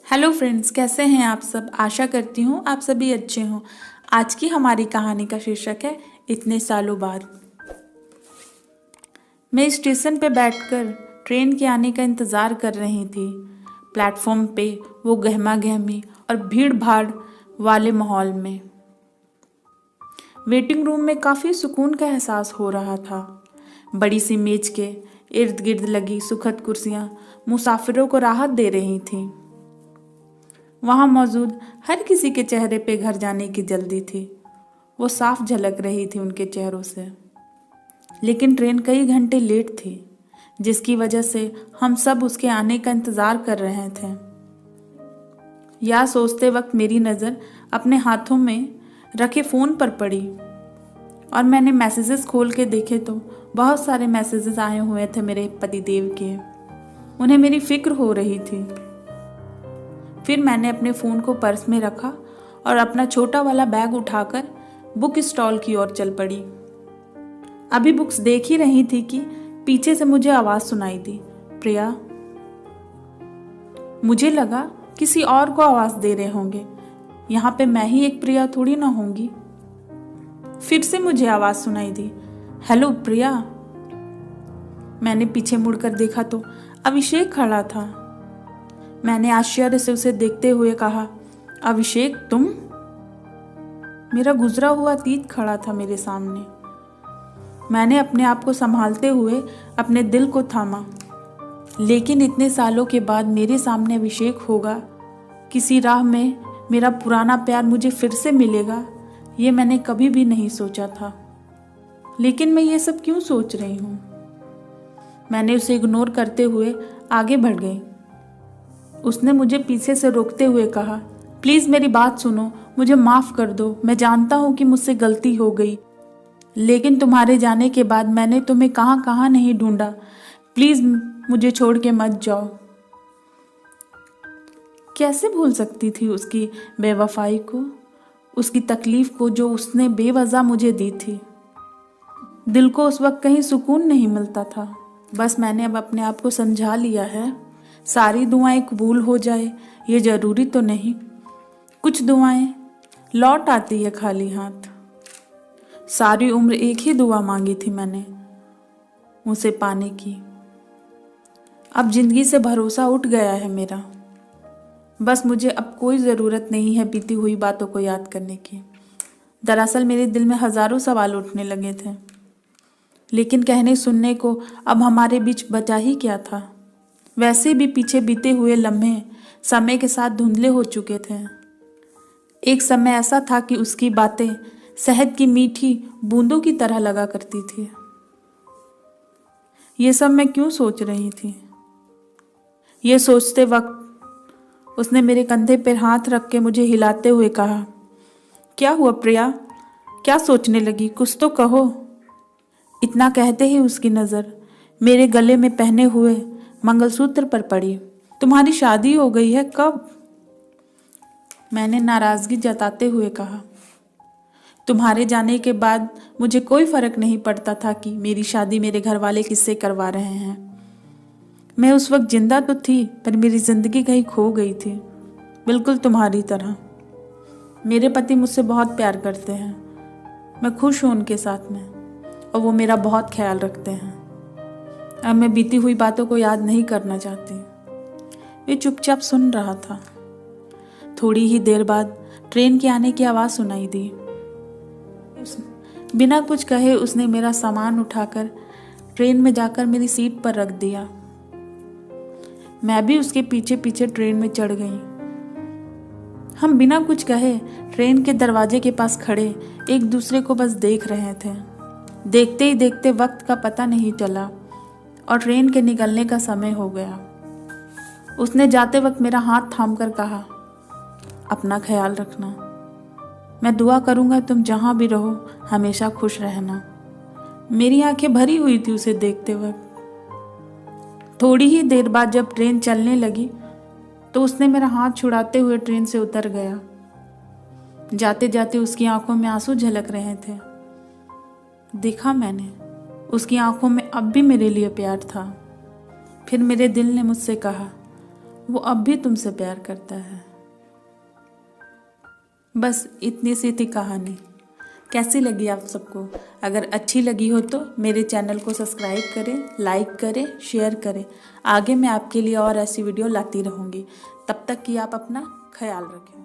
Hello friends, कैसे हैं आप सब। आशा करती हूँ आप सभी अच्छे हों। आज की हमारी कहानी का शीर्षक है इतने सालों बाद। मैं स्टेशन पे बैठकर ट्रेन के आने का इंतज़ार कर रही थी। प्लेटफॉर्म पे वो गहमा गहमी और भीड़ भाड़ वाले माहौल में वेटिंग रूम में काफ़ी सुकून का एहसास हो रहा था। बड़ी सी मेज के इर्द गिर्द लगी सुखद कुर्सियाँ मुसाफिरों को राहत दे रही थीं। वहाँ मौजूद हर किसी के चेहरे पे घर जाने की जल्दी थी। वो साफ झलक रही थी उनके चेहरों से। लेकिन ट्रेन कई घंटे लेट थी, जिसकी वजह से हम सब उसके आने का इंतज़ार कर रहे थे। यह सोचते वक्त मेरी नज़र अपने हाथों में रखे फ़ोन पर पड़ी और मैंने मैसेजेस खोल के देखे तो बहुत सारे मैसेजेस आए हुए थे मेरे पतिदेव के। उन्हें मेरी फिक्र हो रही थी। फिर मैंने अपने फ़ोन को पर्स में रखा और अपना छोटा वाला बैग उठाकर बुक स्टॉल की ओर चल पड़ी। अभी बुक्स देख ही रही थी कि पीछे से मुझे आवाज़ सुनाई दी, प्रिया। मुझे लगा किसी और को आवाज़ दे रहे होंगे। यहाँ पे मैं ही एक प्रिया थोड़ी ना होंगी। फिर से मुझे आवाज़ सुनाई दी, हेलो प्रिया। मैंने पीछे मुड़कर देखा तो अभिषेक खड़ा था। मैंने आश्चर्य से उसे देखते हुए कहा, अभिषेक तुम? मेरा गुजरा हुआ अतीत खड़ा था मेरे सामने। मैंने अपने आप को संभालते हुए अपने दिल को थामा। लेकिन इतने सालों के बाद मेरे सामने अभिषेक होगा, किसी राह में मेरा पुराना प्यार मुझे फिर से मिलेगा, ये मैंने कभी भी नहीं सोचा था। लेकिन मैं ये सब क्यों सोच रही हूँ? मैंने उसे इग्नोर करते हुए आगे बढ़ गई। उसने मुझे पीछे से रोकते हुए कहा, प्लीज़ मेरी बात सुनो, मुझे माफ़ कर दो। मैं जानता हूँ कि मुझसे गलती हो गई, लेकिन तुम्हारे जाने के बाद मैंने तुम्हें कहाँ कहाँ नहीं ढूंढा। प्लीज़ मुझे छोड़ के मत जाओ। कैसे भूल सकती थी उसकी बेवफाई को, उसकी तकलीफ़ को जो उसने बेवजह मुझे दी थी। दिल को उस वक्त कहीं सुकून नहीं मिलता था। बस मैंने अब अपने आप को समझा लिया है, सारी दुआएं कबूल हो जाए ये ज़रूरी तो नहीं। कुछ दुआएं लौट आती है खाली हाथ। सारी उम्र एक ही दुआ मांगी थी मैंने उसे पाने की। अब जिंदगी से भरोसा उठ गया है मेरा। बस मुझे अब कोई ज़रूरत नहीं है बीती हुई बातों को याद करने की। दरअसल मेरे दिल में हज़ारों सवाल उठने लगे थे, लेकिन कहने सुनने को अब हमारे बीच बचा ही क्या था। वैसे भी पीछे बीते हुए लम्हे समय के साथ धुंधले हो चुके थे। एक समय ऐसा था कि उसकी बातें शहद की मीठी बूंदों की तरह लगा करती थी। ये सब मैं क्यों सोच रही थी? ये सोचते वक्त उसने मेरे कंधे पर हाथ रख के मुझे हिलाते हुए कहा, क्या हुआ प्रिया? क्या सोचने लगी? कुछ तो कहो। इतना कहते ही उसकी नज़र मेरे गले में पहने हुए मंगलसूत्र पर पड़ी। तुम्हारी शादी हो गई है? कब? मैंने नाराज़गी जताते हुए कहा, तुम्हारे जाने के बाद मुझे कोई फ़र्क नहीं पड़ता था कि मेरी शादी मेरे घर वाले किससे करवा रहे हैं। मैं उस वक्त जिंदा तो थी, पर मेरी ज़िंदगी कहीं खो गई थी, बिल्कुल तुम्हारी तरह। मेरे पति मुझसे बहुत प्यार करते हैं, मैं खुश हूँ उनके साथ में, और वो मेरा बहुत ख्याल रखते हैं। अब मैं बीती हुई बातों को याद नहीं करना चाहती। वे चुपचाप सुन रहा था। थोड़ी ही देर बाद ट्रेन के आने की आवाज़ सुनाई दी। बिना कुछ कहे उसने मेरा सामान उठाकर ट्रेन में जाकर मेरी सीट पर रख दिया। मैं भी उसके पीछे पीछे ट्रेन में चढ़ गई। हम बिना कुछ कहे ट्रेन के दरवाजे के पास खड़े एक दूसरे को बस देख रहे थे। देखते ही देखते वक्त का पता नहीं चला और ट्रेन के निकलने का समय हो गया। उसने जाते वक्त मेरा हाथ थामकर कहा, अपना ख्याल रखना। मैं दुआ करूँगा तुम जहाँ भी रहो हमेशा खुश रहना। मेरी आंखें भरी हुई थी उसे देखते वक्त। थोड़ी ही देर बाद जब ट्रेन चलने लगी तो उसने मेरा हाथ छुड़ाते हुए ट्रेन से उतर गया। जाते जाते उसकी आंखों में आंसू झलक रहे थे। देखा मैंने, उसकी आंखों में अब भी मेरे लिए प्यार था। फिर मेरे दिल ने मुझसे कहा, वो अब भी तुमसे प्यार करता है। बस इतनी सी थी कहानी। कैसी लगी आप सबको? अगर अच्छी लगी हो तो मेरे चैनल को सब्सक्राइब करें, लाइक करें, शेयर करें। आगे मैं आपके लिए और ऐसी वीडियो लाती रहूँगी। तब तक कि आप अपना ख्याल रखें।